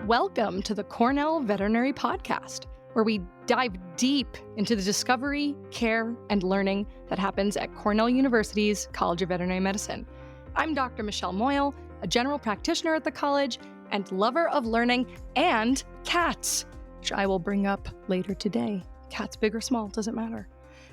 Welcome to the Cornell Veterinary Podcast, where we dive deep into the discovery, care, and learning that happens at Cornell University's College of Veterinary Medicine. I'm Dr. Michelle Moyal, a general practitioner at the college and lover of learning and cats, which I will bring up later today. Cats big or small, doesn't matter.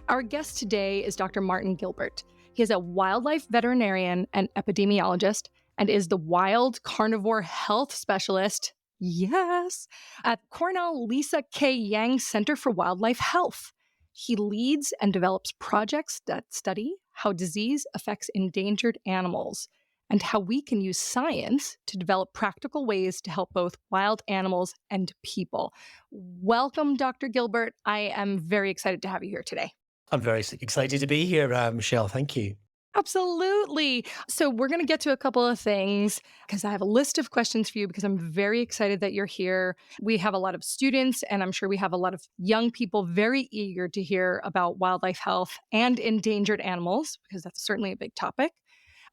Our guest today is Dr. Martin Gilbert. He is a wildlife veterinarian and epidemiologist and is the wild carnivore health specialist, yes, at Cornell Lisa K. Yang Center for Wildlife Health. He leads and develops projects that study how disease affects endangered animals and how we can use science to develop practical ways to help both wild animals and people. Welcome, Dr. Gilbert. I am very excited to have you here today. I'm very excited to be here, Michelle. Thank you. Absolutely. So we're going to get to a couple of things because I have a list of questions for you because I'm very excited that you're here. We have a lot of students and I'm sure we have a lot of young people very eager to hear about wildlife health and endangered animals because that's certainly a big topic.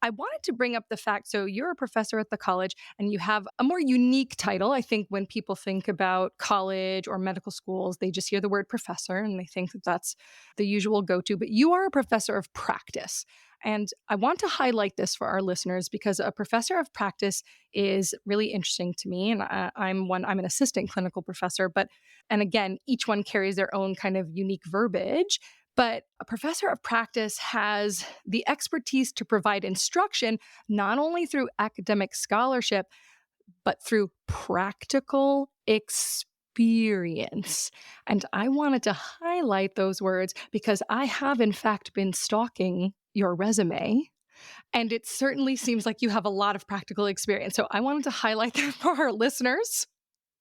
I wanted to bring up the fact, so you're a professor at the college and you have a more unique title. I think when people think about college or medical schools, they just hear the word professor and they think that that's the usual go-to, but you are a professor of practice. And I want to highlight this for our listeners because a professor of practice is really interesting to me. And I'm an assistant clinical professor, and again, each one carries their own kind of unique verbiage. But a professor of practice has the expertise to provide instruction, not only through academic scholarship, but through practical experience. And I wanted to highlight those words because I have, in fact, been stalking your resume. And it certainly seems like you have a lot of practical experience. So I wanted to highlight that for our listeners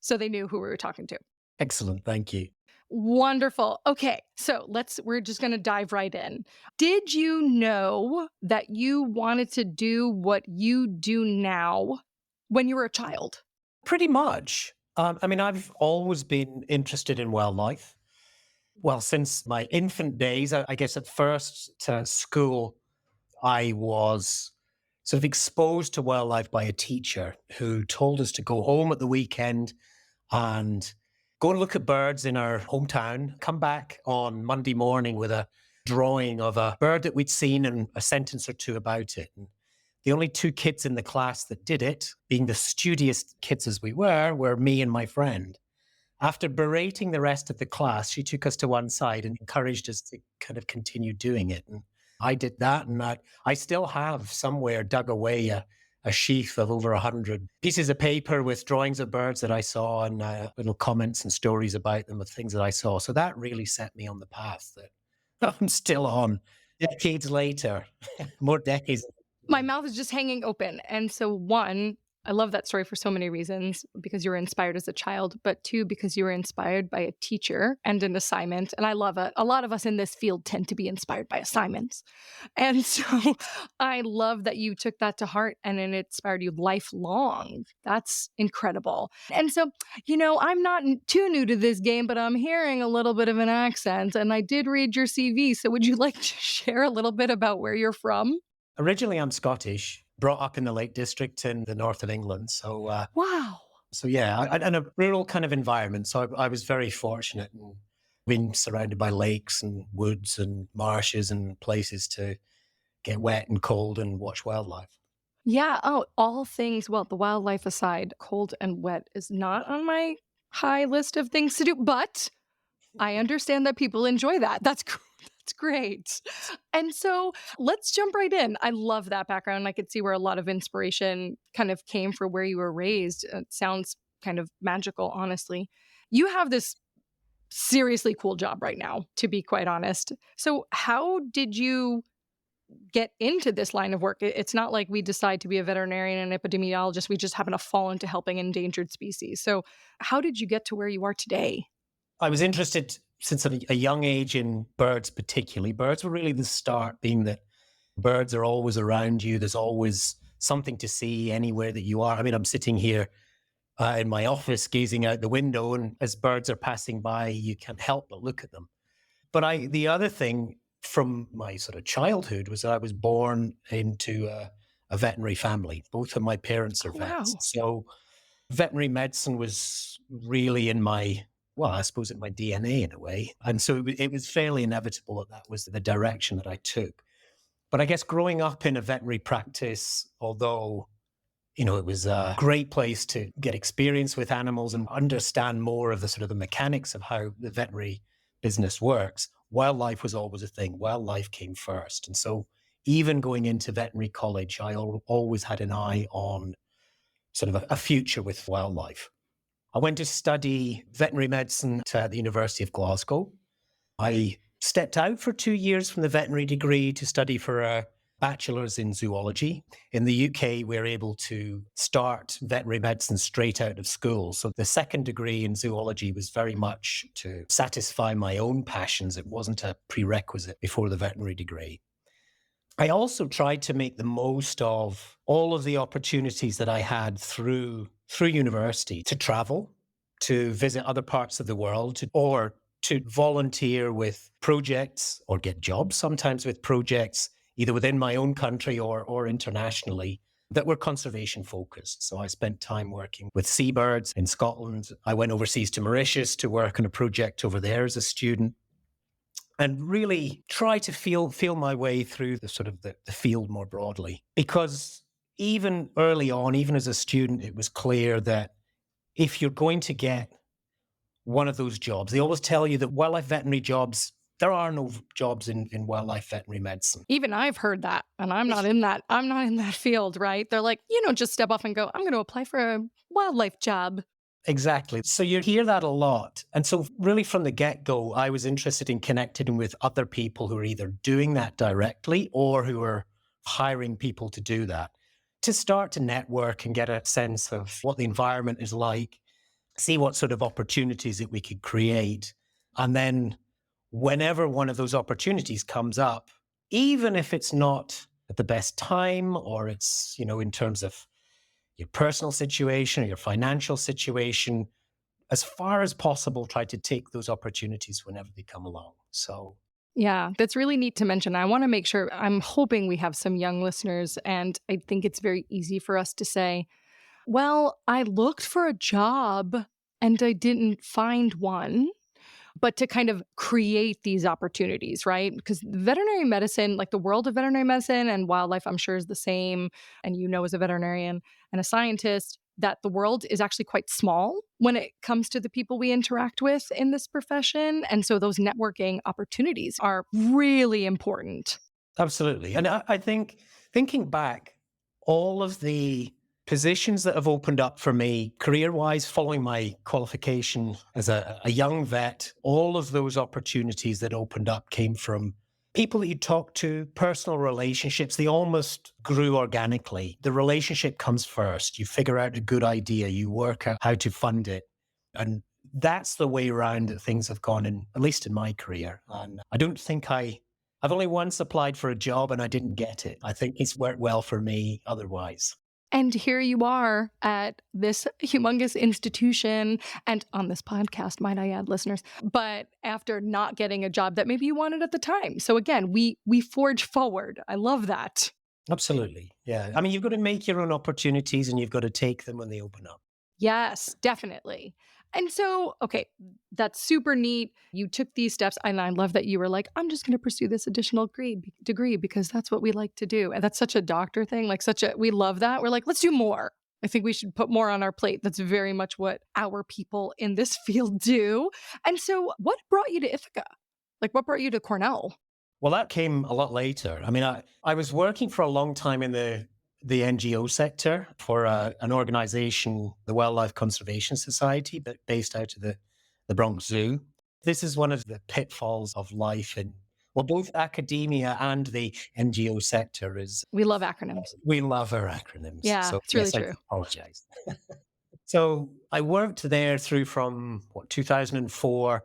so they knew who we were talking to. Excellent. Thank you. Wonderful. Okay, so we're just going to dive right in. Did you know that you wanted to do what you do now when you were a child? Pretty much. I've always been interested in wildlife. Well, since my infant days, I guess at first to school, I was sort of exposed to wildlife by a teacher who told us to go home at the weekend and go and look at birds in our hometown, come back on Monday morning with a drawing of a bird that we'd seen and a sentence or two about it. And the only two kids in the class that did it, being the studious kids as we were me and my friend. After berating the rest of the class, she took us to one side and encouraged us to kind of continue doing it. And I did that, and I still have somewhere dug away a sheaf of over 100 pieces of paper with drawings of birds that I saw and little comments and stories about them of things that I saw. So that really set me on the path that I'm still on decades later, more decades. My mouth is just hanging open. And so one, I love that story for so many reasons, because you were inspired as a child, but two, because you were inspired by a teacher and an assignment. And I love it. A lot of us in this field tend to be inspired by assignments. And so I love that you took that to heart and it inspired you lifelong. That's incredible. And so, I'm not too new to this game, but I'm hearing a little bit of an accent and I did read your CV. So would you like to share a little bit about where you're from? Originally, I'm Scottish. Brought up in the Lake District in the north of England. So, wow. So yeah, in a rural kind of environment. So I was very fortunate in being surrounded by lakes and woods and marshes and places to get wet and cold and watch wildlife. Yeah. Oh, all things, well, the wildlife aside, cold and wet is not on my high list of things to do, but I understand that people enjoy that. That's great. And so let's jump right in. I love that background. I could see where a lot of inspiration kind of came from where you were raised. It sounds kind of magical, honestly. You have this seriously cool job right now, to be quite honest. So how did you get into this line of work? It's not like we decide to be a veterinarian and epidemiologist. We just happen to fall into helping endangered species. So how did you get to where you are today? I was interested since a young age in birds, particularly. Birds were really the start, being that birds are always around you. There's always something to see anywhere that you are. I mean, I'm sitting here in my office gazing out the window, and as birds are passing by, you can't help but look at them. But the other thing from my sort of childhood was that I was born into a veterinary family. Both of my parents are vets. Wow. So veterinary medicine was really in my, well, I suppose in my DNA in a way. And so it was fairly inevitable that that was the direction that I took. But I guess growing up in a veterinary practice, although, it was a great place to get experience with animals and understand more of the sort of the mechanics of how the veterinary business works, wildlife was always a thing. Wildlife came first. And so even going into veterinary college, I always had an eye on sort of a future with wildlife. I went to study veterinary medicine at the University of Glasgow. I stepped out for 2 years from the veterinary degree to study for a bachelor's in zoology. In the UK, we're able to start veterinary medicine straight out of school. So the second degree in zoology was very much to satisfy my own passions. It wasn't a prerequisite before the veterinary degree. I also tried to make the most of all of the opportunities that I had through university to travel, to visit other parts of the world, or to volunteer with projects or get jobs sometimes with projects, either within my own country or internationally, that were conservation focused. So I spent time working with seabirds in Scotland. I went overseas to Mauritius to work on a project over there as a student, and really try to feel my way through the sort of the field more broadly. Because even early on, even as a student, it was clear that if you're going to get one of those jobs, they always tell you that wildlife veterinary jobs, there are no jobs in wildlife veterinary medicine. Even I've heard that, and I'm not in that field, right? They're like, you don't just step off and go, I'm going to apply for a wildlife job. Exactly. So you hear that a lot. And so really from the get-go, I was interested in connecting with other people who are either doing that directly or who are hiring people to do that, to start to network and get a sense of what the environment is like, see what sort of opportunities that we could create. And then whenever one of those opportunities comes up, even if it's not at the best time or it's, in terms of your personal situation or your financial situation, as far as possible, try to take those opportunities whenever they come along. So, Yeah, that's really neat to mention. I want to make sure, I'm hoping we have some young listeners, and I think it's very easy for us to say, well, I looked for a job and I didn't find one. But to kind of create these opportunities, right? Because veterinary medicine, like the world of veterinary medicine and wildlife, I'm sure is the same. And as a veterinarian and a scientist, that the world is actually quite small when it comes to the people we interact with in this profession. And so those networking opportunities are really important. absolutely. And I think thinking back, all of the positions that have opened up for me career wise following my qualification as a young vet, all of those opportunities that opened up came from people that you talk to, personal relationships. They almost grew organically. The relationship comes first. You figure out a good idea, you work out how to fund it. And that's the way around that things have gone in, at least in my career. And I don't think I've only once applied for a job and I didn't get it. I think it's worked well for me otherwise. And here you are at this humongous institution and on this podcast, might I add, listeners, but after not getting a job that maybe you wanted at the time. So again, we forge forward. I love that. Absolutely. Yeah. I mean, you've got to make your own opportunities and you've got to take them when they open up. Yes, definitely. And so, okay, that's super neat. You took these steps, and I love that you were like, I'm just going to pursue this additional degree because that's what we like to do. And that's such a doctor thing, like we love that. We're like, let's do more. I think we should put more on our plate. That's very much what our people in this field do. And so, what brought you to Ithaca? Like, what brought you to Cornell? Well, that came a lot later. I mean, I was working for a long time in the NGO sector for an organization, the Wildlife Conservation Society, but based out of the Bronx Zoo. This is one of the pitfalls of life in, well, both academia and the NGO sector is We love acronyms. we love our acronyms. Yeah, So it's really yes, I true. apologize. So I worked there through from 2004,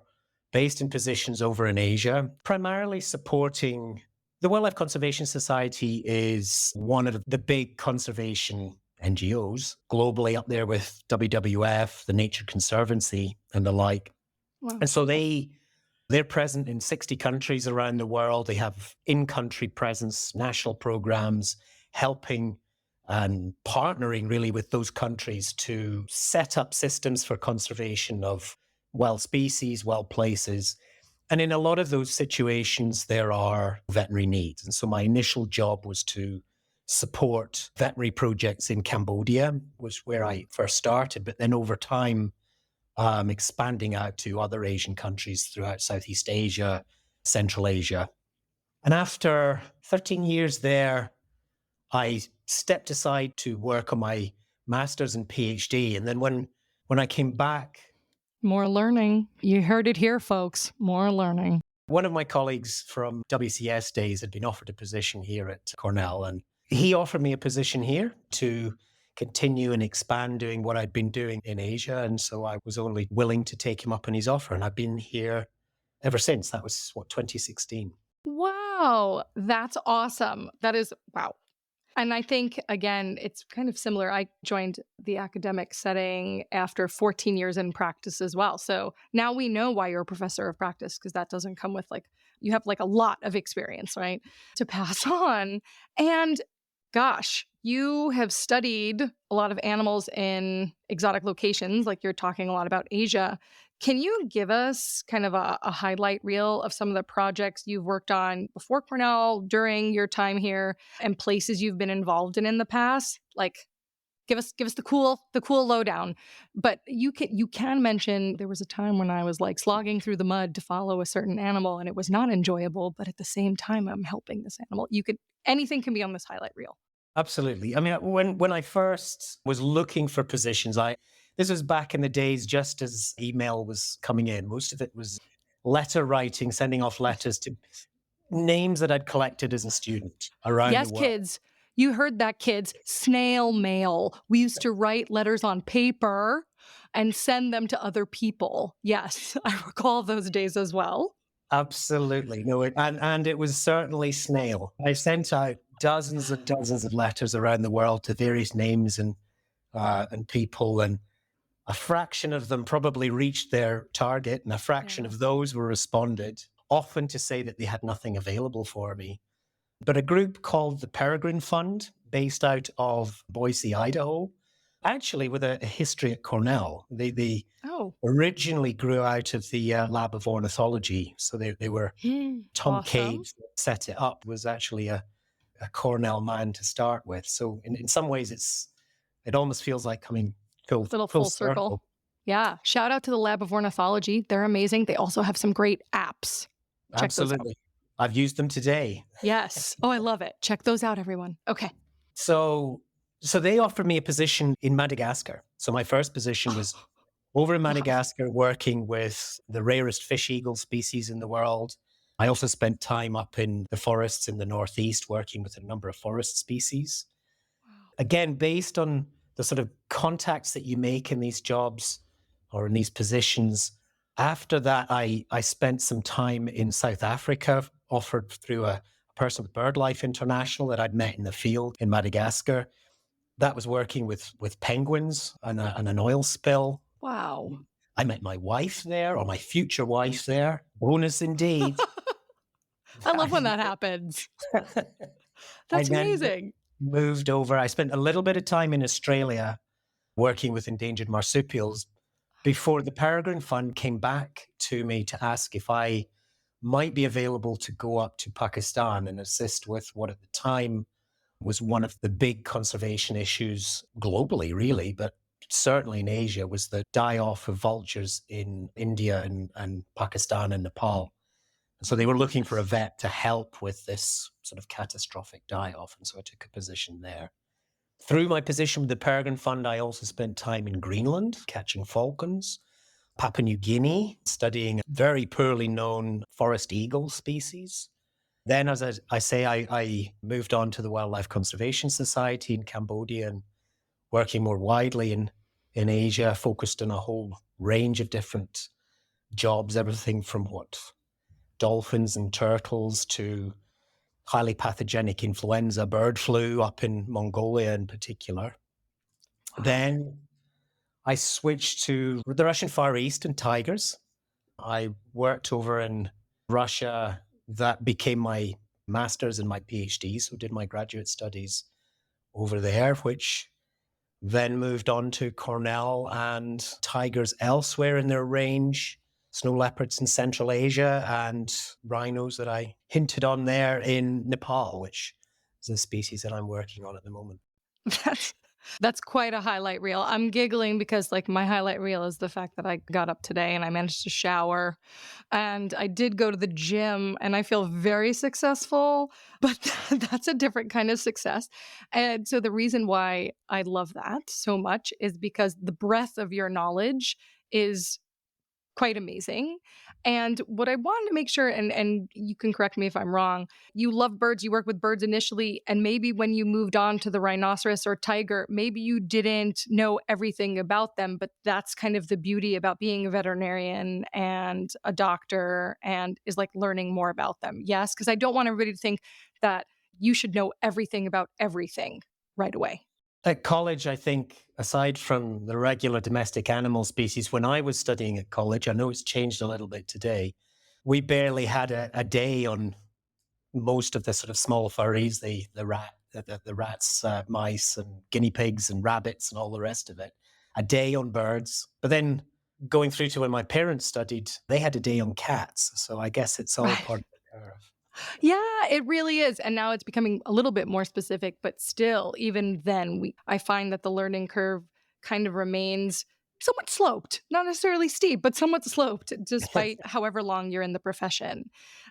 based in positions over in Asia, primarily supporting the Wildlife Conservation Society is one of the big conservation NGOs globally, up there with WWF, the Nature Conservancy, and the like. Wow. And so they're present in 60 countries around the world. They have in-country presence, national programs, helping and partnering really with those countries to set up systems for conservation of wild species, wild places. And in a lot of those situations, there are veterinary needs. And so my initial job was to support veterinary projects in Cambodia, was where I first started. But then over time, expanding out to other Asian countries throughout Southeast Asia, Central Asia. And after 13 years there, I stepped aside to work on my master's and PhD. And then when I came back, More learning. You heard it here, folks. More learning. one of my colleagues from WCS days had been offered a position here at Cornell, and he offered me a position here to continue and expand doing what I'd been doing in Asia. And so I was only willing to take him up on his offer. And I've been here ever since. That was 2016. Wow. That's awesome. That is, wow. And I think, again, it's kind of similar. I joined the academic setting after 14 years in practice as well. So now we know why you're a professor of practice, because that doesn't come with like, you have like a lot of experience, right? To pass on. And gosh, you have studied a lot of animals in exotic locations, like you're talking a lot about Asia. Can you give us kind of a highlight reel of some of the projects you've worked on before Cornell, during your time here, and places you've been involved in the past? Like, give us the cool lowdown. But you can mention there was a time when I was like slogging through the mud to follow a certain animal, and it was not enjoyable. But at the same time, I'm helping this animal. Anything can be on this highlight reel. Absolutely. I mean, when I first was looking for positions, this was back in the days just as email was coming in. Most of it was letter writing, sending off letters to names that I'd collected as a student around the Yes, world. kids. You heard that, kids. Snail mail. We used to write letters on paper and send them to other people. Yes, I recall those days as well. Absolutely. No, and it was certainly snail. I sent out dozens and dozens of letters around the world to various names and people, and a fraction of them probably reached their target, and a fraction Yeah. of those were responded, often to say that they had nothing available for me. But a group called the Peregrine Fund, based out of Boise, Idaho, actually with a history at Cornell. They Oh, originally grew out of the lab of ornithology. So they were, Tom K awesome. set it up, was actually a Cornell man to start with. So in some ways, it almost feels like coming Little full full circle. circle. Yeah. Shout out to the Lab of Ornithology. They're amazing. They also have some great apps. Check those out. Absolutely. I've used them today. Yes. Oh, I love it. Check those out, everyone. Okay. So so they offered me a position in Madagascar. So my first position was over in Wow. Madagascar working with the rarest fish eagle species in the world. I also spent time up in the forests in the Northeast working with a number of forest species. Wow. Again, based on the sort of contacts that you make in these jobs or in these positions. After that, I spent some time in South Africa, offered through a person with BirdLife International that I'd met in the field in Madagascar. That was working with penguins and an oil spill. Wow. I met my wife there, or my future wife there. Bonus indeed. I love when I, that happens. I That's then amazing. moved over. I spent a little bit of time in Australia working with endangered marsupials before the Peregrine Fund came back to me to ask if I might be available to go up to Pakistan and assist with what at the time was one of the big conservation issues globally, really, but certainly in Asia, was the die off of vultures in India and Pakistan and Nepal. And Oh so they my were looking for a goodness. vet to help with this sort of catastrophic die off. And so I took a position there. Through my position with the Peregrine Fund, I also spent time in Greenland catching falcons, Papua New Guinea, studying a very poorly known forest eagle species. Then, as I say, I moved on to the Wildlife Conservation Society in Cambodia and working more widely in Asia, focused on a whole range of different jobs, everything from what dolphins and turtles to highly pathogenic influenza, bird flu up in Mongolia in particular. Wow. Then I switched to the Russian Far East and tigers. I worked over in Russia. That became my master's and my PhD, so did my graduate studies over there, which then moved on to Cornell and tigers elsewhere in their range, snow leopards in Central Asia, and rhinos that I hinted on there in Nepal, which is a species that I'm working on at the moment. That's that's quite a highlight reel. I'm giggling because like my highlight reel is the fact that I got up today and I managed to shower and I did go to the gym and I feel very successful, but that's a different kind of success. And so the reason why I love that so much is because the breadth of your knowledge is quite amazing. And what I wanted to make sure, and you can correct me if I'm wrong, you love birds, you work with birds initially, and maybe when you moved on to the rhinoceros or tiger, maybe you didn't know everything about them, but that's kind of the beauty about being a veterinarian and a doctor and is like learning more about them. Yes, because I don't want everybody to think that you should know everything about everything right away. At college, I think, aside from the regular domestic animal species, when I was studying at college, I know it's changed a little bit today, we barely had a day on most of the sort of small furries, the rats, mice, and guinea pigs, and rabbits, and all the rest of it. A day on birds, but then going through to when my parents studied, they had a day on cats. So I guess it's all Right. part of the curve. Yeah, it really is. And now it's becoming a little bit more specific, but still, even then, I find that the learning curve kind of remains somewhat sloped, not necessarily steep, but somewhat sloped, despite however long you're in the profession.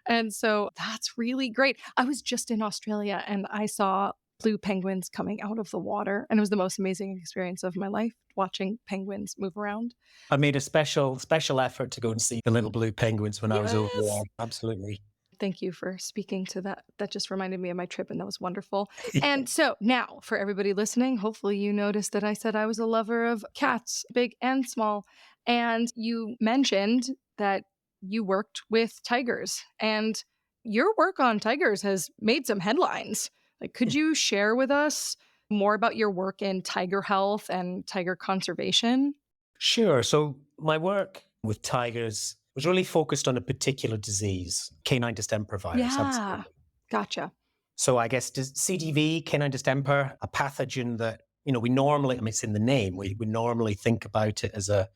And so that's really great. I was just in Australia and I saw blue penguins coming out of the water, and it was the most amazing experience of my life watching penguins move around. I made a special effort to go and see the little blue penguins when I was over there. Yes. Absolutely. Thank you for speaking to that. That just reminded me of my trip, and that was wonderful. And so now, for everybody listening, hopefully you noticed that I said I was a lover of cats, big and small. And you mentioned that you worked with tigers, and your work on tigers has made some headlines. Like, could you share with us more about your work in tiger health and tiger conservation? Sure. So my work with tigers was really focused on a particular disease, canine distemper virus. Yeah, Absolutely. gotcha. So I guess CDV, canine distemper, a pathogen that, we normally, I mean, it's in the name, we normally think about it as a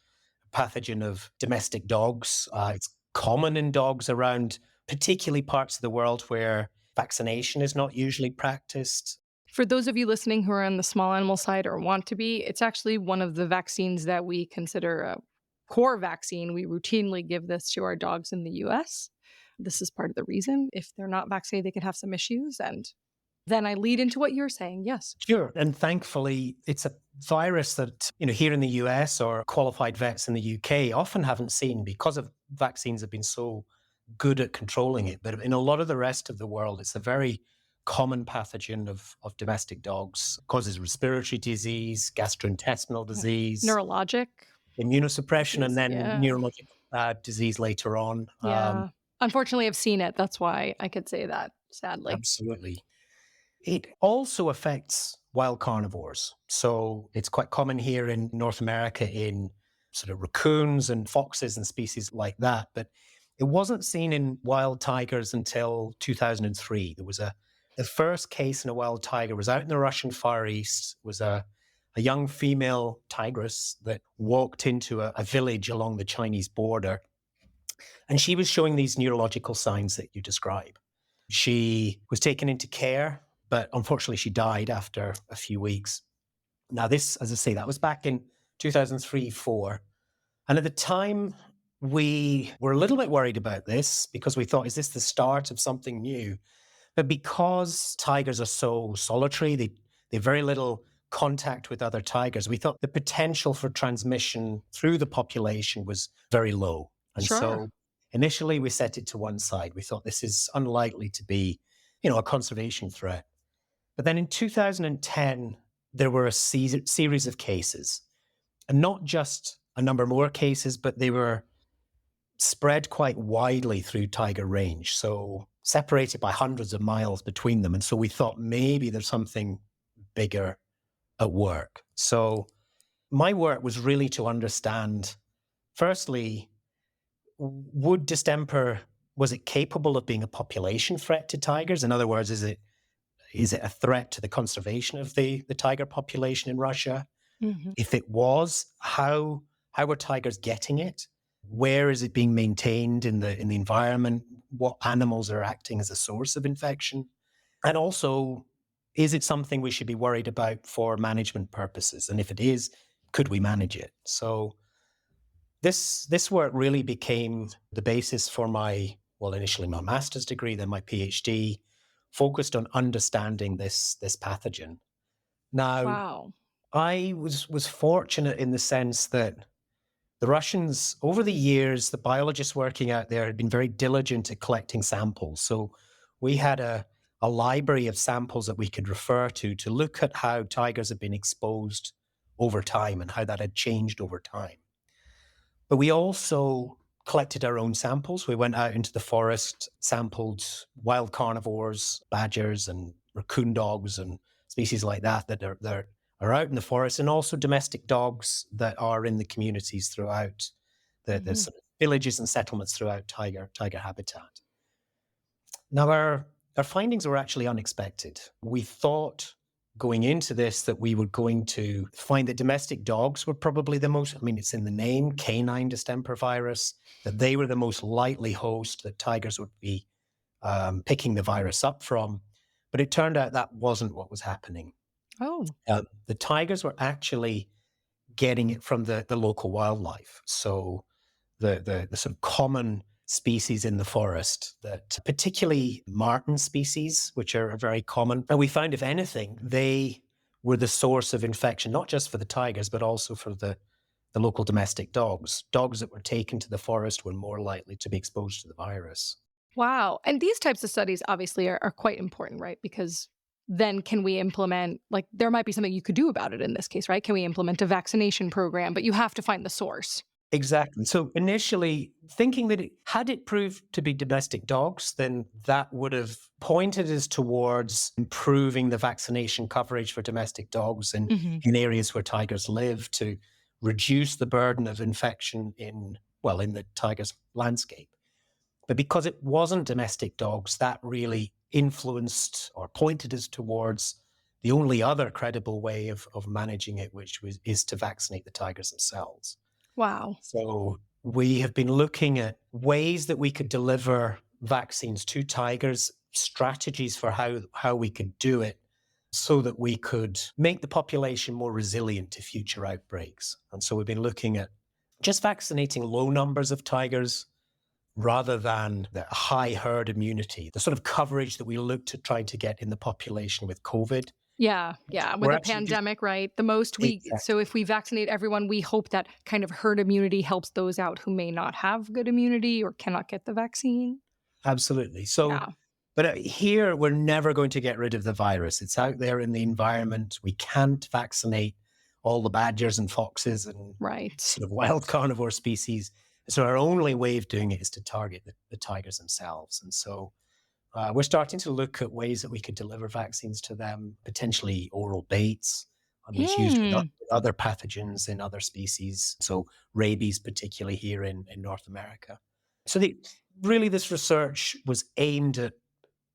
pathogen of domestic dogs. It's common in dogs around particularly parts of the world where vaccination is not usually practiced. For those of you listening who are on the small animal side or want to be, it's actually one of the vaccines that we consider a core vaccine. We routinely give this to our dogs in the US. This is part of the reason. If they're not vaccinated, they can have some issues. And then I lead into what you're saying. Yes. Sure. And thankfully, it's a virus that, here in the US or qualified vets in the UK often haven't seen because of vaccines have been so good at controlling it. But in a lot of the rest of the world, it's a very common pathogen of domestic dogs. Causes respiratory disease, gastrointestinal disease, Neurologic immunosuppression, and disease. then Yeah. neurological disease later on. Yeah. Unfortunately, I've seen it. That's why I could say that, sadly. Absolutely. It also affects wild carnivores. So it's quite common here in North America in sort of raccoons and foxes and species like that. But it wasn't seen in wild tigers until 2003. There was the first case in a wild tiger was out in the Russian Far East, was a young female tigress that walked into a village along the Chinese border. And she was showing these neurological signs that you describe. She was taken into care, but unfortunately she died after a few weeks. Now, this, as I say, that was back in 2003, 4. And at the time, we were a little bit worried about this because we thought, is this the start of something new? But because tigers are so solitary, they have very little contact with other tigers, we thought the potential for transmission through the population was very low. And Sure. so initially we set it to one side. We thought this is unlikely to be, a conservation threat. But then in 2010, there were a series of cases, and not just a number more cases, but they were spread quite widely through tiger range. So separated by hundreds of miles between them. And so we thought maybe there's something bigger at work. So my work was really to understand, firstly, would distemper, was it capable of being a population threat to tigers? In other words, is it Is it a threat to the conservation of the tiger population in Russia? Mhm. If it was, how are tigers getting it? Where is it being maintained in the environment? What animals are acting as a source of infection? And also, is it something we should be worried about for management purposes? And if it is, could we manage it? So this work really became the basis for my, well, initially my master's degree, then my PhD, focused on understanding this pathogen. Now, Wow. I was fortunate in the sense that the Russians, over the years, the biologists working out there had been very diligent at collecting samples. So we had a library of samples that we could refer to look at how tigers have been exposed over time and how that had changed over time. But we also collected our own samples. We went out into the forest, sampled wild carnivores, badgers and raccoon dogs and species like that are out in the forest, and also domestic dogs that are in the communities throughout the Mhm. sort of villages and settlements throughout tiger habitat. Now, our findings were actually unexpected. We thought going into this that we were going to find that domestic dogs were probably the most, I mean, it's in the name, canine distemper virus, that they were the most likely host that tigers would be picking the virus up from. But it turned out that wasn't what was happening. Oh, The tigers were actually getting it from the local wildlife. So the sort of common species in the forest, that particularly marten species, which are very common. And we found, if anything, they were the source of infection, not just for the tigers, but also for the local domestic dogs. Dogs that were taken to the forest were more likely to be exposed to the virus. wow. And these types of studies obviously are quite important, right? Because then can we implement, like, there might be something you could do about it in this case, right? Can we implement a vaccination program? But you have to find the source. Exactly. So initially, thinking that had it proved to be domestic dogs, then that would have pointed us towards improving the vaccination coverage for domestic dogs Mhm. in areas where tigers live, to reduce the burden of infection in the tiger's landscape. But because it wasn't domestic dogs, that really influenced or pointed us towards the only other credible way of managing it, is to vaccinate the tigers themselves. Wow. So we have been looking at ways that we could deliver vaccines to tigers, strategies for how we could do it so that we could make the population more resilient to future outbreaks. And so we've been looking at just vaccinating low numbers of tigers rather than the high herd immunity, the sort of coverage that we looked at trying to get in the population with COVID. Yeah, yeah, with We're a actually just pandemic, right? The most we so exactly. if we vaccinate everyone, we hope that kind of herd immunity helps those out who may not have good immunity or cannot get the vaccine. Absolutely. So, Yeah, but here we're never going to get rid of the virus. It's out there in the environment. We can't vaccinate all the badgers and foxes and right. sort of wild carnivore species. So our only way of doing it is to target the tigers themselves. And so we're starting to look at ways that we could deliver vaccines to them, potentially oral baits. I mean, it's used with Mm. other pathogens in other species. So rabies, particularly here in North America. So really, this research was aimed at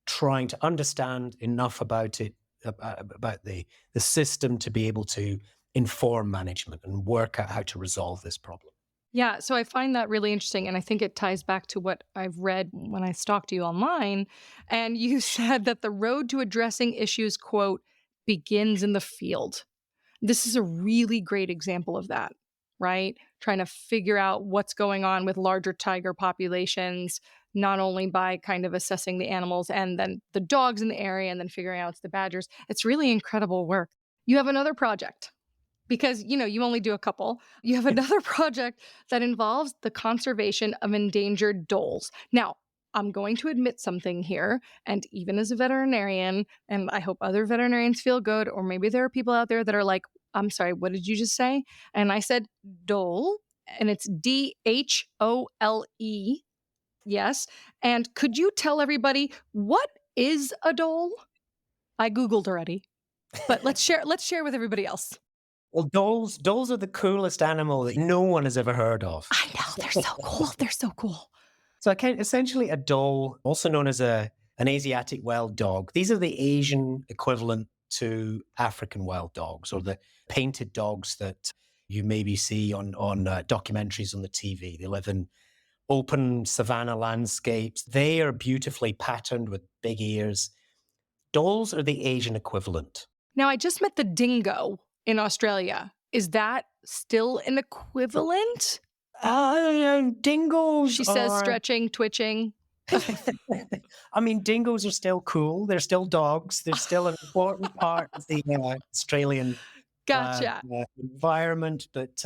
trying to understand enough about it, about the system, to be able to inform management and work out how to resolve this problem. Yeah, so I find that really interesting, and I think it ties back to what I've read when I stalked you online, and you said that the road to addressing issues, quote, "begins in the field." This is a really great example of that, right? Trying to figure out what's going on with larger tiger populations, not only by kind of assessing the animals and then the dogs in the area and then figuring out it's the badgers. It's really incredible work. You have another project because you only do a couple. You have another project that involves the conservation of endangered dholes. Now, I'm going to admit something here, and even as a veterinarian, and I hope other veterinarians feel good, or maybe there are people out there that are like, I'm sorry, what did you just say? And I said dhole, and it's Dhole. Yes. And could you tell everybody what is a dhole? I Googled already, but let's share with everybody else. Well, Dholes are the coolest animal that no one has ever heard of. I know, they're so cool. They're so cool. So, essentially, a dhole, also known as a an Asiatic wild dog. These are the Asian equivalent to African wild dogs, or the painted dogs that you maybe see on documentaries on the TV. They live in open savanna landscapes. They are beautifully patterned with big ears. Dholes are the Asian equivalent. Now, I just met the dingo in Australia. Is that still an equivalent? Dingoes She says, are. stretching, twitching. I mean, dingoes are still cool. They're still dogs. They're still an important part of the Australian Gotcha. environment. But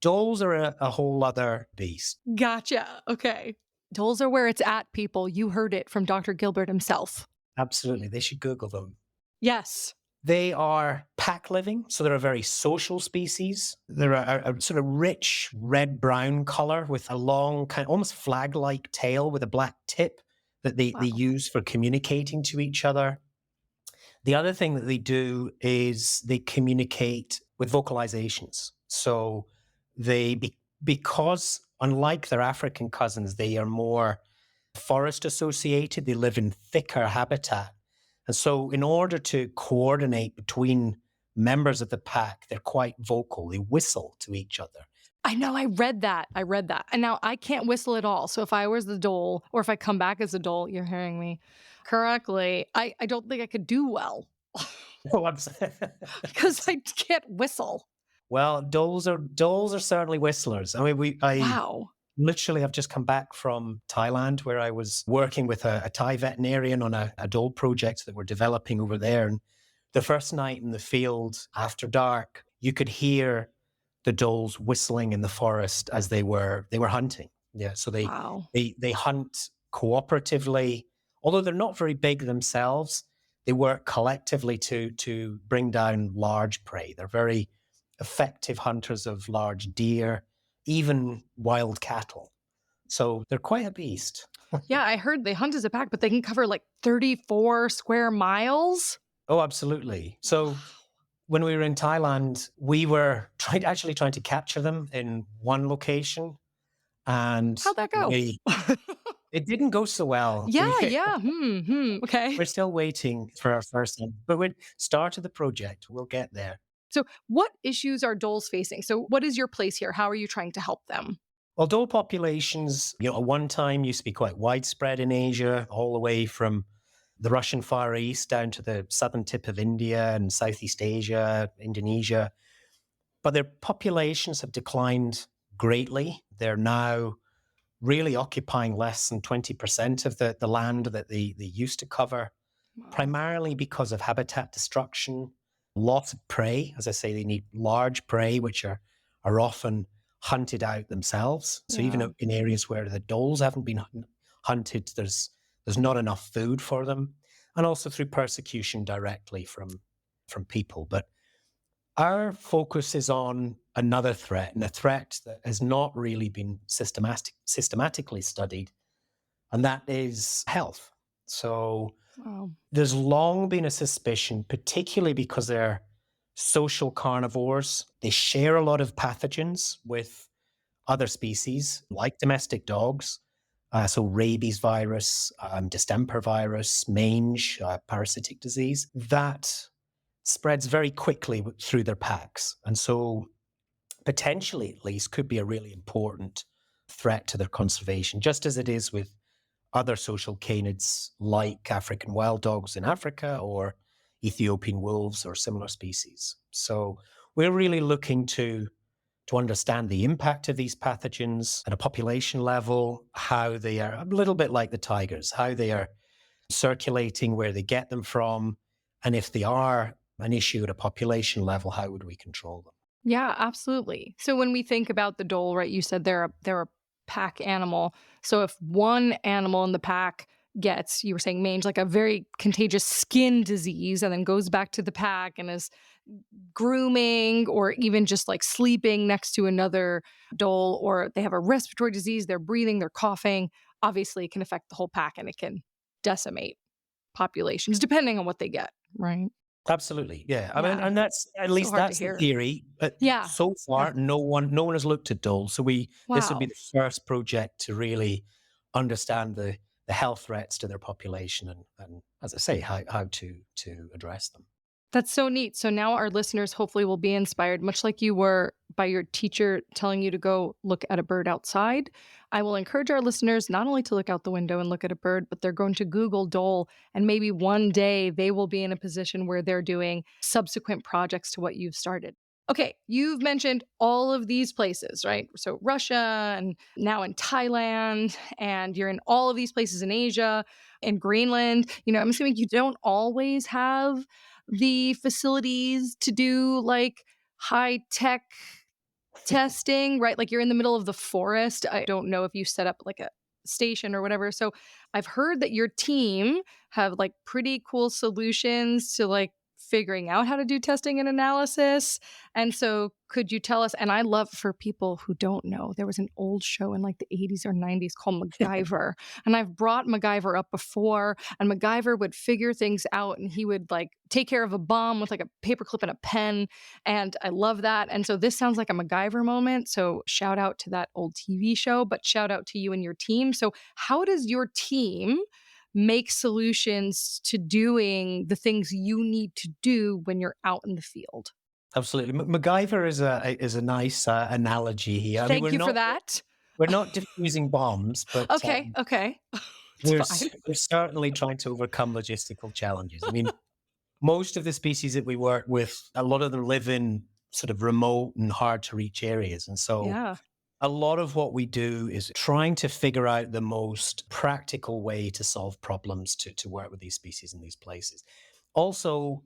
dholes are a whole other beast. Gotcha. Okay. Doles are where it's at, people. You heard it from Dr. Gilbert himself. Absolutely. They should Google them. Yes. They are pack living, so they're a very social species. They're a sort of rich red-brown color with a long, kind of almost flag-like tail with a black tip that they Wow. use for communicating to each other. The other thing that they do is they communicate with vocalizations. So because unlike their African cousins, they are more forest associated, they live in thicker habitat. And so in order to coordinate between members of the pack, they're quite vocal. They whistle to each other. I know. I read that. I read that. And now I can't whistle at all. So if I was the Dole, or if I come back as a Dole, you're hearing me correctly, I don't think I could do well Oh, because I can't whistle. well, doles are certainly whistlers. I mean, I Wow. literally have just come back from Thailand, where I was working with a Thai veterinarian on a Dhole project that we're developing over there. And the first night in the field after dark, you could hear the dholes whistling in the forest as they were hunting. Yeah, so Wow. they hunt cooperatively, although they're not very big themselves. They work collectively to bring down large prey. They're very effective hunters of large deer, even wild cattle. So they're quite a beast. Yeah, I heard they hunt as a pack, but they can cover like 34 square miles. Oh, absolutely. So when we were in Thailand, we were actually trying to capture them in one location, and How'd that go? it didn't go so well. Yeah, yeah. Okay. We're still waiting for our first one, but we started the project. We'll get there. So, what issues are Doles facing? So, what is your place here? How are you trying to help them? Although populations, at one time used to be quite widespread in Asia, all the way from the Russian Far East down to the southern tip of India and Southeast Asia, Indonesia, but their populations have declined greatly. They're now really occupying less than 20% of the land that they used to cover, Wow. primarily because of habitat destruction, loss of prey. As I say, they need large prey, which are often hunted out themselves. So Yeah. even in areas where the dholes haven't been hunted, there's not enough food for them, and also through persecution directly from people. But our focus is on another threat, and a threat that has not really been systematically studied, and that is health. So Wow. there's long been a suspicion, particularly because they're social carnivores. They share a lot of pathogens with other species, like domestic dogs. So rabies virus, distemper virus, mange, parasitic disease, that spreads very quickly through their packs. And so potentially, at least, could be a really important threat to their conservation, just as it is with other social canids like African wild dogs in Africa or Ethiopian wolves or similar species. So we're really looking to understand the impact of these pathogens at a population level, how they are a little bit like the tigers, how they are circulating, where they get them from, and if they are an issue at a population level, how would we control them? Yeah, absolutely. So when we think about the Dole, right, you said they're a pack animal. So if one animal in the pack gets, you were saying mange, like a very contagious skin disease, and then goes back to the pack and is grooming or even just like sleeping next to another Dole, or they have a respiratory disease, they're breathing, they're coughing, obviously it can affect the whole pack and it can decimate populations depending on what they get, right? Absolutely, yeah. I mean, Yeah. and that's at So least hard to that's the hear. theory. But Yeah. so Yeah. far, no one has looked at Dole. So this would be Wow. the first project to really understand the the health threats to their population, and as I say, how to address them. That's so neat. So now our listeners hopefully will be inspired, much like you were by your teacher telling you to go look at a bird outside. I will encourage our listeners not only to look out the window and look at a bird, but they're going to Google Dole. And maybe one day they will be in a position where they're doing subsequent projects to what you've started. Okay, you've mentioned all of these places, right? So Russia and now in Thailand, and you're in all of these places in Asia, in Greenland. I'm assuming you don't always have the facilities to do like high tech testing, right? Like you're in the middle of the forest. I don't know if you set up like a station or whatever. So I've heard that your team have like pretty cool solutions to like figuring out how to do testing and analysis. And so could you tell us, and I love for people who don't know, there was an old show in like the 80s or 90s called MacGyver. And I've brought MacGyver up before, and MacGyver would figure things out and he would like take care of a bomb with like a paperclip and a pen. And I love that. And so this sounds like a MacGyver moment. So shout out to that old TV show, but shout out to you and your team. So how does your team make solutions to doing the things you need to do when you're out in the field? Absolutely, MacGyver is a nice analogy here. I mean, Thank you for that. we're not diffusing bombs, but Okay, okay. It's fine. we're certainly trying to overcome logistical challenges. I mean, most of the species that we work with, a lot of them live in sort of remote and hard to reach areas. And so Yeah. a lot of what we do is trying to figure out the most practical way to solve problems to work with these species in these places. Also,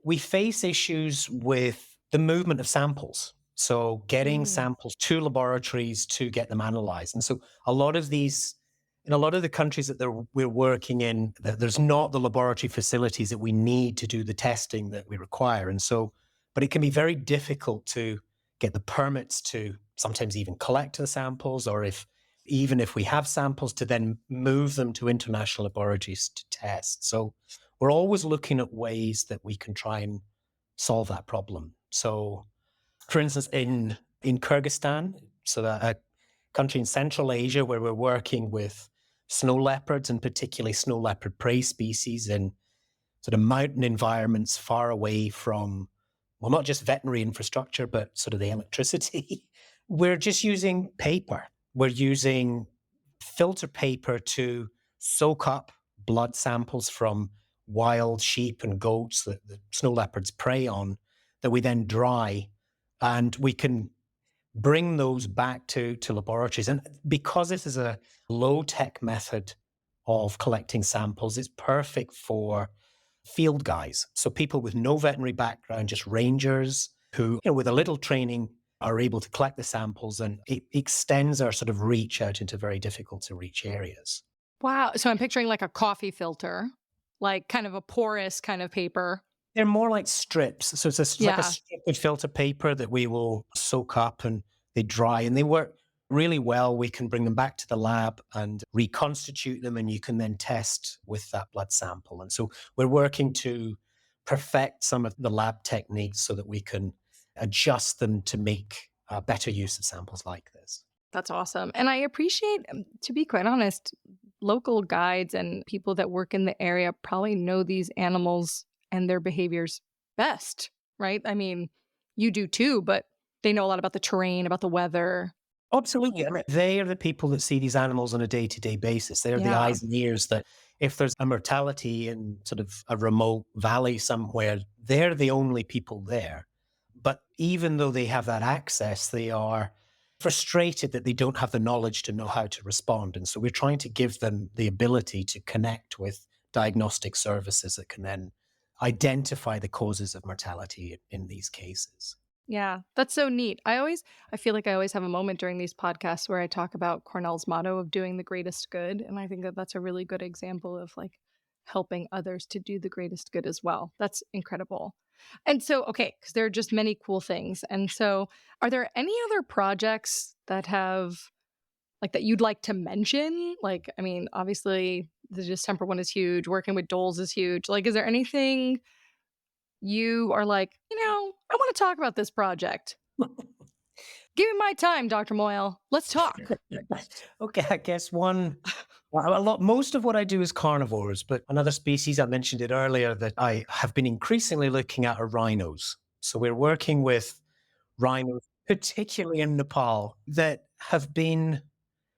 we face issues with the movement of samples. So getting Mm, samples to laboratories to get them analyzed. And so a lot of these, in a lot of the countries that we're working in, there's not the laboratory facilities that we need to do the testing that we require. And so, but it can be very difficult to get the permits to sometimes even collect the samples, or even if we have samples, to then move them to international laboratories to test. So we're always looking at ways that we can try and solve that problem. So, for instance, in Kyrgyzstan, so that a country in Central Asia, where we're working with snow leopards, and particularly snow leopard prey species in sort of mountain environments far away from, well, not just veterinary infrastructure, but sort of the electricity. We're just using paper. We're using filter paper to soak up blood samples from wild sheep and goats that the snow leopards prey on, that we then dry, and we can bring those back to laboratories. And because this is a low tech method of collecting samples, it's perfect for field guys. So people with no veterinary background, just rangers who, with a little training, are able to collect the samples, and it extends our sort of reach out into very difficult to reach areas. wow. So I'm picturing like a coffee filter, like kind of a porous kind of paper. They're more like strips. So it's like a Yeah. strip of filter paper that we will soak up, and they dry, and they work really well. We can bring them back to the lab and reconstitute them, and you can then test with that blood sample. And so we're working to perfect some of the lab techniques so that we can adjust them to make better use of samples like this. That's awesome. And I appreciate, to be quite honest, local guides and people that work in the area probably know these animals and their behaviors best, right? I mean, you do too, but they know a lot about the terrain, about the weather. Absolutely. I mean, they are the people that see these animals on a day-to-day basis. They're the Yeah. eyes and ears that, if there's a mortality in sort of a remote valley somewhere, they're the only people there. But even though they have that access, they are frustrated that they don't have the knowledge to know how to respond. And so we're trying to give them the ability to connect with diagnostic services that can then identify the causes of mortality in these cases. Yeah, that's so neat. I feel like I always have a moment during these podcasts where I talk about Cornell's motto of doing the greatest good. And I think that that's a really good example of like helping others to do the greatest good as well. That's incredible. And so, okay, because there are just many cool things. And so, are there any other projects that have like that you'd like to mention? Like, I mean, obviously the Distemper one is huge. Working with Dholes is huge. Like, is there anything you are like, I want to talk about this project? Give me my time, Dr. Moyle. Let's talk. Okay, I guess most of what I do is carnivores, but another species, I mentioned it earlier, that I have been increasingly looking at are rhinos. So we're working with rhinos, particularly in Nepal, that have been,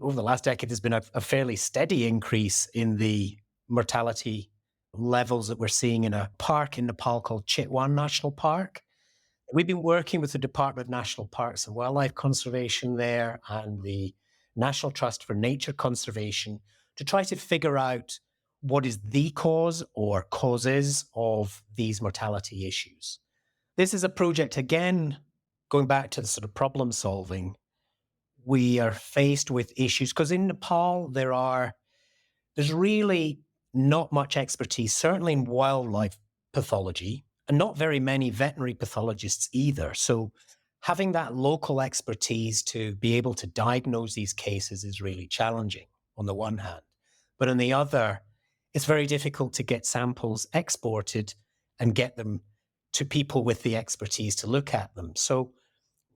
over the last decade, there's been a fairly steady increase in the mortality levels that we're seeing in a park in Nepal called Chitwan National Park. We've been working with the Department of National Parks and Wildlife Conservation there and the National Trust for Nature Conservation to try to figure out what is the cause or causes of these mortality issues. This is a project, again, going back to the sort of problem solving. We are faced with issues because in Nepal, there's really not much expertise, certainly in wildlife pathology, and not very many veterinary pathologists either. So, having that local expertise to be able to diagnose these cases is really challenging on the one hand. But on the other, it's very difficult to get samples exported and get them to people with the expertise to look at them. So,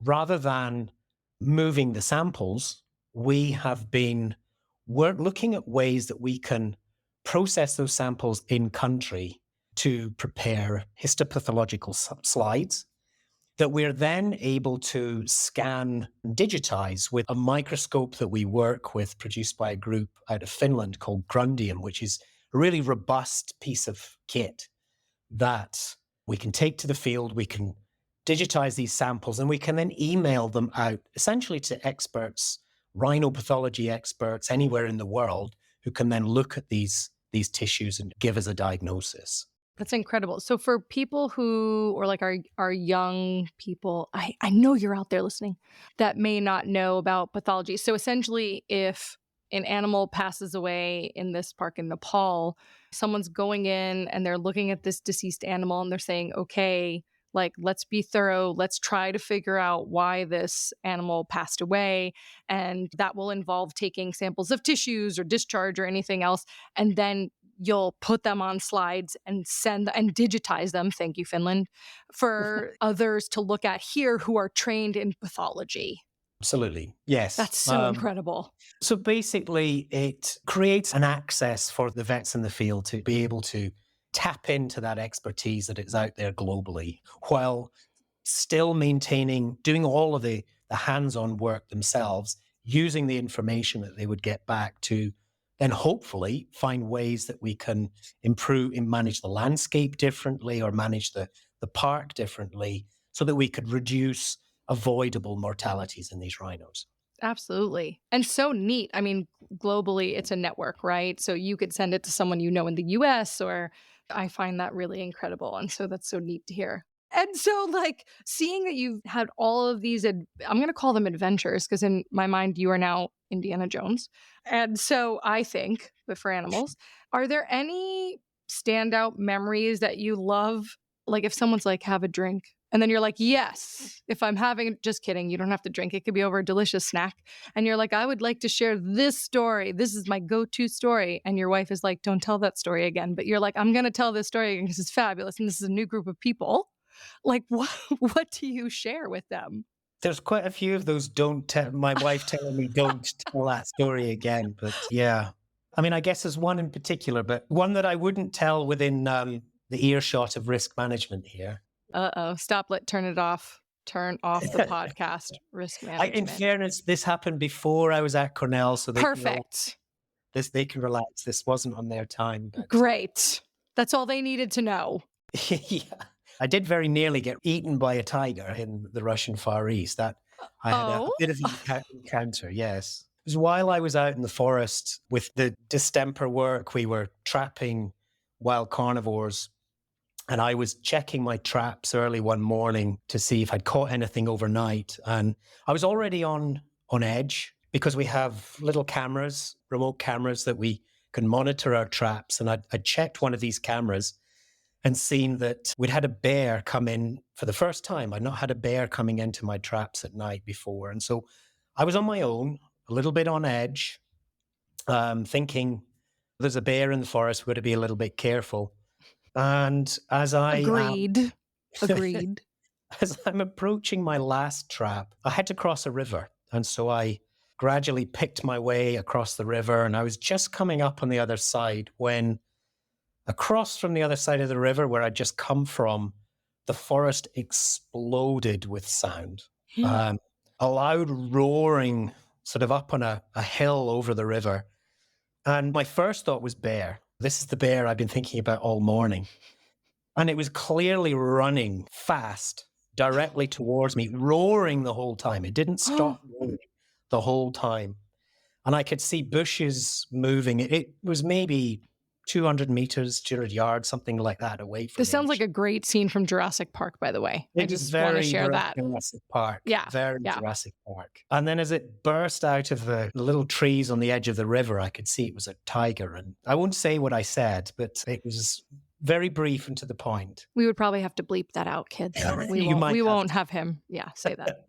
rather than moving the samples, we have been looking at ways that we can process those samples in country to prepare histopathological slides that we're then able to scan and digitize with a microscope that we work with, produced by a group out of Finland called Grundium, which is a really robust piece of kit that we can take to the field, we can digitize these samples, and we can then email them out essentially to experts, rhinopathology experts anywhere in the world who can then look at these tissues and give us a diagnosis. That's incredible. So for people who or like our young people, I know you're out there listening that may not know about pathology. So essentially if an animal passes away in this park in Nepal, someone's going in and they're looking at this deceased animal and they're saying, "Okay, like let's be thorough. Let's try to figure out why this animal passed away." And that will involve taking samples of tissues or discharge or anything else. And then you'll put them on slides and send and digitize them, thank you Finland, for others to look at here who are trained in pathology. Absolutely. Yes. That's so incredible. So basically, it creates an access for the vets in the field to be able to tap into that expertise that is out there globally while still maintaining, doing all of the hands on work themselves, using the information that they would get back to then hopefully find ways that we can improve and manage the landscape differently or manage the park differently so that we could reduce avoidable mortalities in these rhinos. Absolutely. And so neat. I mean, globally, it's a network, right? So you could send it to someone you know in the US, or I find that really incredible. And so that's so neat to hear. And so, like, seeing that you've had all of these, I'm going to call them adventures because in my mind, you are now Indiana Jones. And so I think, but for animals, are there any standout memories that you love? Like, if someone's like, have a drink, and then you're like, yes, if I'm having, just kidding, you don't have to drink. It could be over a delicious snack. And you're like, I would like to share this story. This is my go to story. And your wife is like, don't tell that story again. But you're like, I'm going to tell this story again because it's fabulous. And this is a new group of people. Like, what do you share with them? There's quite a few of those don't tell my wife telling me don't tell that story again, but yeah. I mean, I guess there's one in particular, but one that I wouldn't tell within the earshot of risk management here. Uh oh. Stop, turn it off. Turn off the podcast. Risk In management. fairness, this happened before I was at Cornell, so Perfect. they can relax. This wasn't on their time, but Great. That's all they needed to know. yeah. I did very nearly get eaten by a tiger in the Russian Far East. That I had a Oh, bit of an encounter, yes. It was while I was out in the forest with the distemper work, we were trapping wild carnivores, and I was checking my traps early one morning to see if I'd caught anything overnight. And I was already on edge because we have little cameras, remote cameras that we can monitor our traps. And I'd checked one of these cameras and seen that we'd had a bear come in for the first time. I'd not had a bear coming into my traps at night before. And so I was on my own, a little bit on edge, thinking there's a bear in the forest, we've got to be a little bit careful. And as I agreed. Agreed. as I'm approaching my last trap, I had to cross a river. And so I gradually picked my way across the river, and I was just coming up on the other side when, across from the other side of the river where I'd just come from, the forest exploded with sound. Um, a loud roaring sort of up on a hill over the river. And my first thought was bear. This is the bear I've been thinking about all morning. And it was clearly running fast directly towards me, roaring the whole time. It didn't stop roaring the whole time. And I could see bushes moving. It was maybe 200 meters, 200 yards, something like that away from This me. sounds like a great scene from Jurassic Park, by the way. I It was just want to very, share very that. Jurassic Park, Yeah, very yeah. Jurassic Park. And then as it burst out of the little trees on the edge of the river, I could see it was a tiger. And I won't say what I said, but it was very brief and to the point. We would probably have to bleep that out, kids. We You won't might we have won't to. have him, yeah, say that.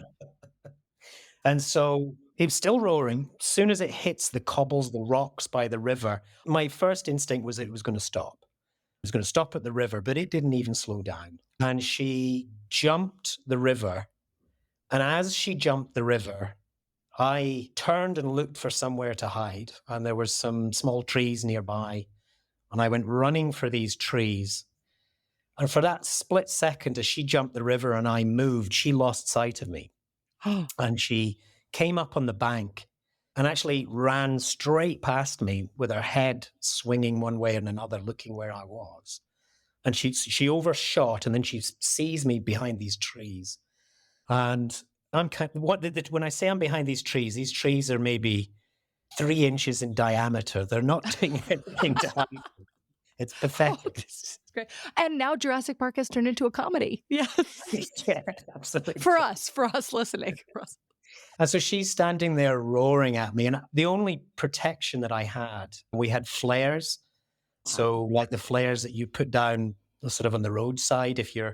And so it was still roaring. As soon as it hits the cobbles, the rocks by the river, my first instinct was it was going to stop. It was going to stop at the river, but it didn't even slow down. And she jumped the river. And as she jumped the river, I turned and looked for somewhere to hide. And there were some small trees nearby. And I went running for these trees. And for that split second, as she jumped the river and I moved, she lost sight of me. And she came up on the bank and actually ran straight past me with her head swinging one way and another, looking where I was. And she overshot, and then she sees me behind these trees. And I'm when I say I'm behind these trees are maybe 3 inches in diameter. They're not doing anything to harm me. It's Oh, pathetic. this is great. And now Jurassic Park has turned into a comedy. Yes. Yeah, absolutely. For us listening, for us. And so she's standing there roaring at me. And the only protection that I had, we had flares. So like the flares that you put down sort of on the roadside if you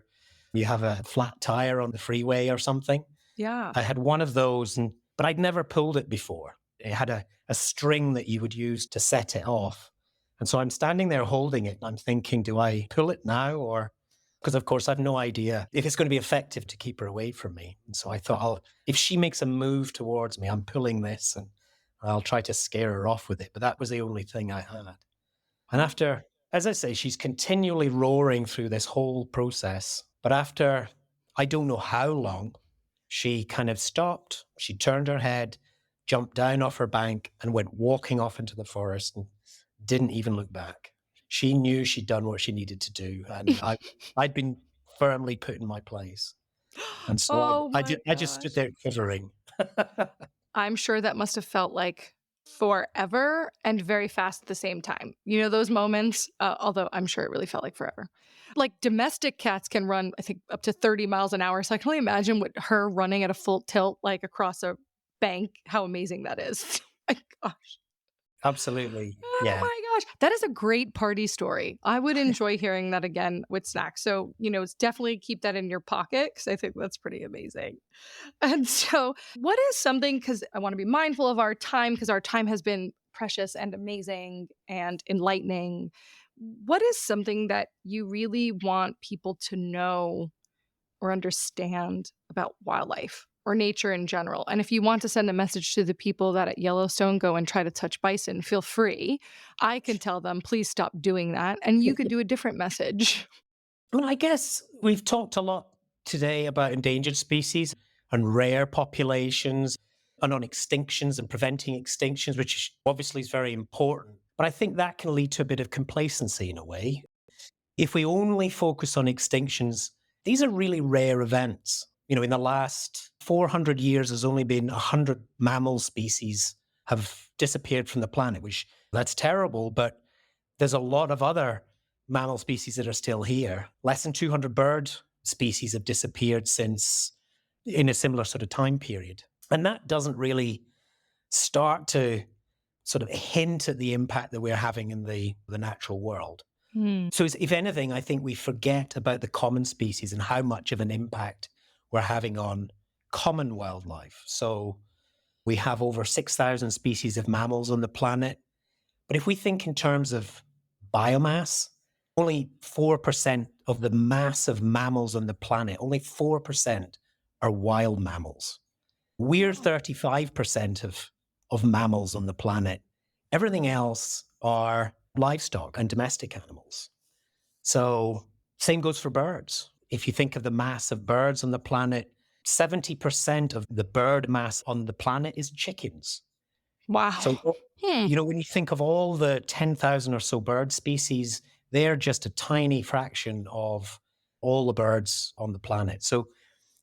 have a flat tire on the freeway or something. Yeah. I had one of those, but I'd never pulled it before. It had a string that you would use to set it off. And so I'm standing there holding it and I'm thinking, do I pull it now? Or because of course I've no idea if it's going to be effective to keep her away from me. And so I thought, if she makes a move towards me, I'm pulling this and I'll try to scare her off with it. But that was the only thing I had. And after, as I say, she's continually roaring through this whole process. But after, I don't know how long, she kind of stopped. She turned her head, jumped down off her bank and went walking off into the forest and didn't even look back. She knew she'd done what she needed to do. And I'd been firmly put in my place. And so Oh my I just stood gosh. there quivering. I'm sure that must have felt like forever and very fast at the same time. You know, those moments, although I'm sure it really felt like forever. Like domestic cats can run, I think, up to 30 miles an hour. So I can only imagine what her running at a full tilt, like across a bank, how amazing that is. My gosh. Absolutely. Oh Yeah. my gosh. That is a great party story. I would enjoy hearing that again with snacks. So, it's definitely keep that in your pocket because I think that's pretty amazing. And so, what is something, because I want to be mindful of our time, because our time has been precious and amazing and enlightening. What is something that you really want people to know or understand about wildlife or nature in general? And if you want to send a message to the people that at Yellowstone go and try to touch bison, feel free. I can tell them, please stop doing that. And you could do a different message. Well, I guess we've talked a lot today about endangered species and rare populations and on extinctions and preventing extinctions, which obviously is very important. But I think that can lead to a bit of complacency in a way. If we only focus on extinctions, these are really rare events. In the last 400 years, there's only been 100 mammal species have disappeared from the planet, which that's terrible, but there's a lot of other mammal species that are still here. Less than 200 bird species have disappeared since in a similar sort of time period. And that doesn't really start to sort of hint at the impact that we're having in the natural world. So if anything, I think we forget about the common species and how much of an impact we're having on common wildlife. So we have over 6,000 species of mammals on the planet. But if we think in terms of biomass, only 4% of the massive mammals on the planet, only 4% are wild mammals. We're Wow. 35% of mammals on the planet. Everything else are livestock and domestic animals. So, same goes for birds. If you think of the mass of birds on the planet, 70% of the bird mass on the planet is chickens. So, Wow. Hmm. when you think of all the 10,000 or so bird species, they're just a tiny fraction of all the birds on the planet. So,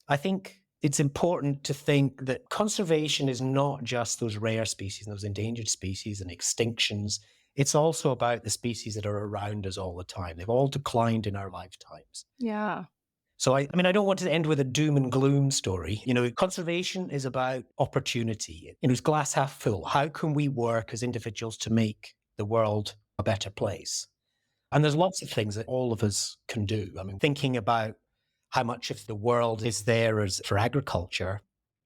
I think it's important to think that conservation is not just those rare species and those endangered species and extinctions. It's also about the species that are around us all the time. They've all declined in our lifetimes. Yeah. So, I don't want to end with a doom and gloom story. Conservation is about opportunity. It's glass half full. How can we work as individuals to make the world a better place? And there's lots of things that all of us can do. Thinking about how much of the world is there as for agriculture,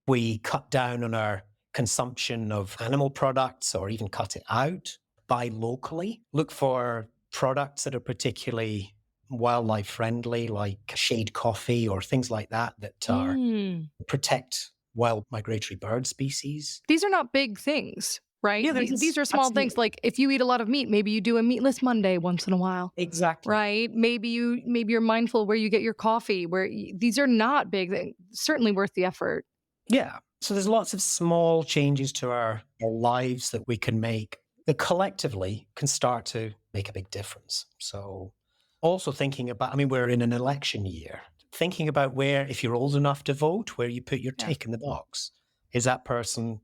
we cut down on our consumption of animal products or even cut it out, buy locally, look for products that are particularly wildlife friendly, like shade coffee or things like that, that are Mm. protect wild migratory bird species. These are not big things, right? Yeah, These there's are small things. absolutely. Like if you eat a lot of meat, maybe you do a meatless Monday once in a while, Exactly. right? Maybe you're mindful where you get your coffee. These are not big things. Certainly worth the effort. Yeah. So there's lots of small changes to our lives that we can make that collectively can start to make a big difference. So also thinking about, we're in an election year, thinking about where, if you're old enough to vote, where you put your Yeah. tick in the box. Is that person,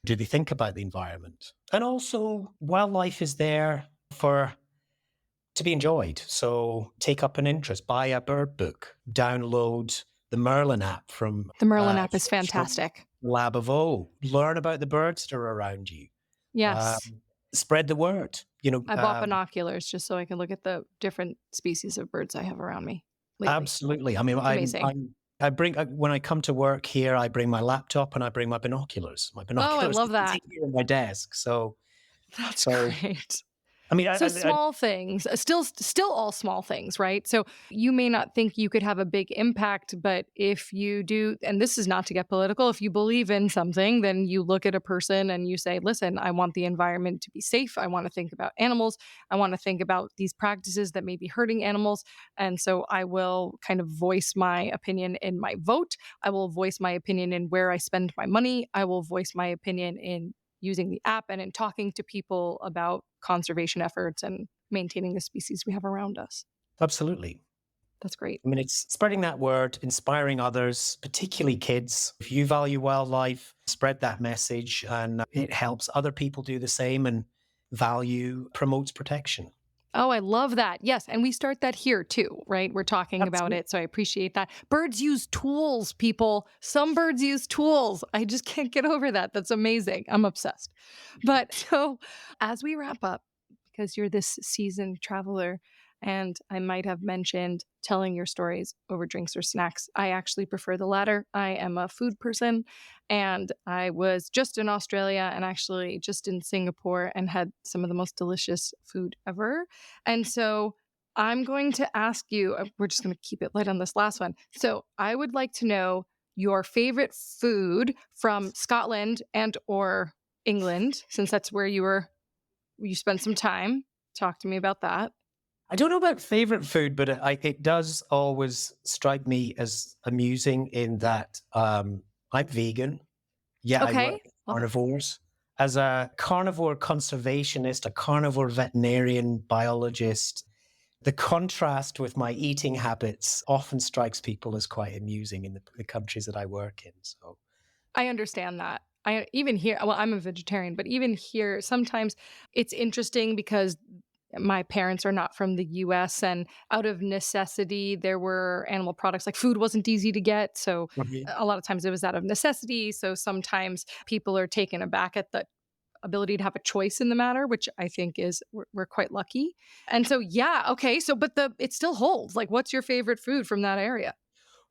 do they think about the environment? And also wildlife is there for to be enjoyed. So take up an interest, buy a bird book, download the Merlin app from The Merlin app is fantastic. Lab of O. Learn about the birds that are around you. Um, Yes. Spread the word. I bought binoculars just so I can look at the different species of birds I have around me lately. Absolutely. It's amazing. I bring when I come to work here, I bring my laptop and I bring my binoculars. My Oh, I binoculars are love that. sitting here on my desk. That's So great. I mean, So small things, still all small things, right? So you may not think you could have a big impact, but if you do, and this is not to get political, if you believe in something, then you look at a person and you say, listen, I want the environment to be safe. I want to think about animals. I want to think about these practices that may be hurting animals. And so I will kind of voice my opinion in my vote. I will voice my opinion in where I spend my money. I will voice my opinion in using the app and in talking to people about conservation efforts and maintaining the species we have around us. absolutely. That's great. It's spreading that word, inspiring others, particularly kids. If you value wildlife, spread that message, and it helps other people do the same. And value promotes protection. Oh, I love that. Yes. And we start that here too, right? We're talking about Absolutely. it. So I appreciate that. Birds use tools, people. Some birds use tools. I just can't get over that. That's amazing. I'm obsessed. But so as we wrap up, because you're this seasoned traveler, and I might have mentioned telling your stories over drinks or snacks. I actually prefer the latter. I am a food person, and I was just in Australia and actually just in Singapore and had some of the most delicious food ever. And so I'm going to ask you, we're just going to keep it light on this last one. So I would like to know your favorite food from Scotland and or England, since that's where you spent some time. Talk to me about that. I don't know about favorite food, but it does always strike me as amusing in that I'm vegan. Yeah, I work Okay. with Love it. carnivores. As a carnivore conservationist, a carnivore veterinarian biologist, the contrast with my eating habits often strikes people as quite amusing in the countries that I work in. So, I understand that. I even here, well, I'm a vegetarian, but even here, sometimes it's interesting because my parents are not from the US, and out of necessity, there were animal products like food wasn't easy to get. So mhm, a lot of times it was out of necessity. So sometimes people are taken aback at the ability to have a choice in the matter, which I think is we're quite lucky. And so yeah, okay. So but the it still holds. Like what's your favorite food from that area?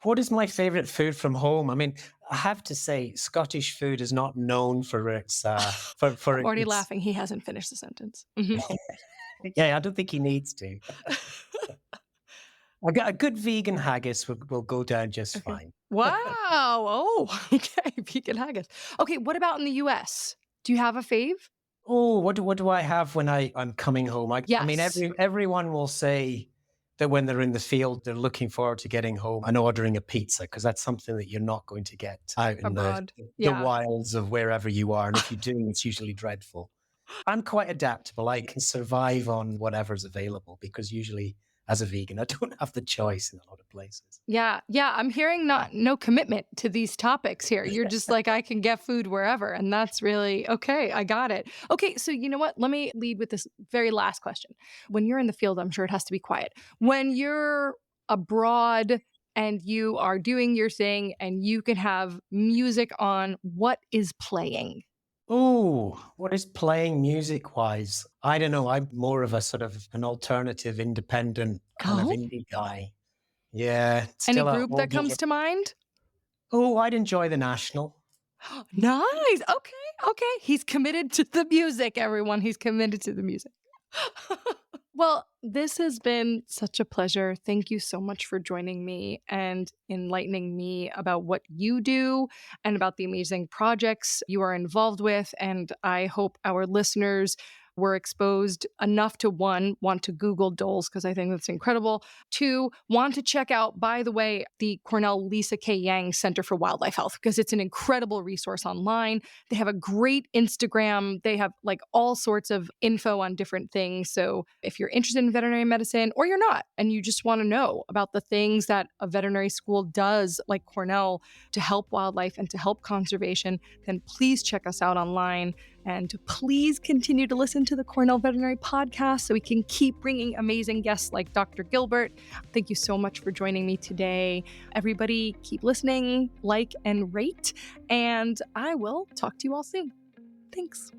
what is my favorite food from home? I have to say, Scottish food is not known for its for I'm already its. laughing. He hasn't finished the sentence. Mhm. Yeah, I don't think he needs to. A good vegan haggis will go down just Okay. fine. Wow. Oh, okay. Vegan haggis. Okay. What about in the US? Do you have a fave? Oh, what do I have when I'm coming home? I mean, Yes. everyone will say that when they're in the field, they're looking forward to getting home and ordering a pizza because that's something that you're not going to get out in Abroad. the Yeah. wilds of wherever you are. And if you do, it's usually dreadful. I'm quite adaptable. I can survive on whatever's available because usually as a vegan, I don't have the choice in a lot of places. Yeah, yeah, I'm hearing not no commitment to these topics here. You're just like, "I can get food wherever," and that's really okay, I got it. Okay, so you know what? Let me lead with this very last question. When you're in the field, I'm sure it has to be quiet. When you're abroad and you are doing your thing and you can have music on, what is playing? Oh, what is playing music wise? I don't know. I'm more of a sort of an alternative, independent kind of Oh? indie guy. Yeah, Any still a group that older. comes to mind? Oh, I'd enjoy the National. Nice, okay, okay. He's committed to the music, everyone. He's committed to the music. Well, this has been such a pleasure. Thank you so much for joining me and enlightening me about what you do and about the amazing projects you are involved with. And I hope our listeners were exposed enough to one, want to Google Dholes because I think that's incredible. Two, want to check out, by the way, the Cornell Lisa K. Yang Center for Wildlife Health because it's an incredible resource online. They have a great Instagram. They have like all sorts of info on different things. So if you're interested in veterinary medicine or you're not, and you just want to know about the things that a veterinary school does, like Cornell, to help wildlife and to help conservation, then please check us out online. And please continue to listen to the Cornell Veterinary podcast so we can keep bringing amazing guests like Dr. Gilbert. Thank you so much for joining me today. Everybody, keep listening, like, and rate. And I will talk to you all soon. Thanks.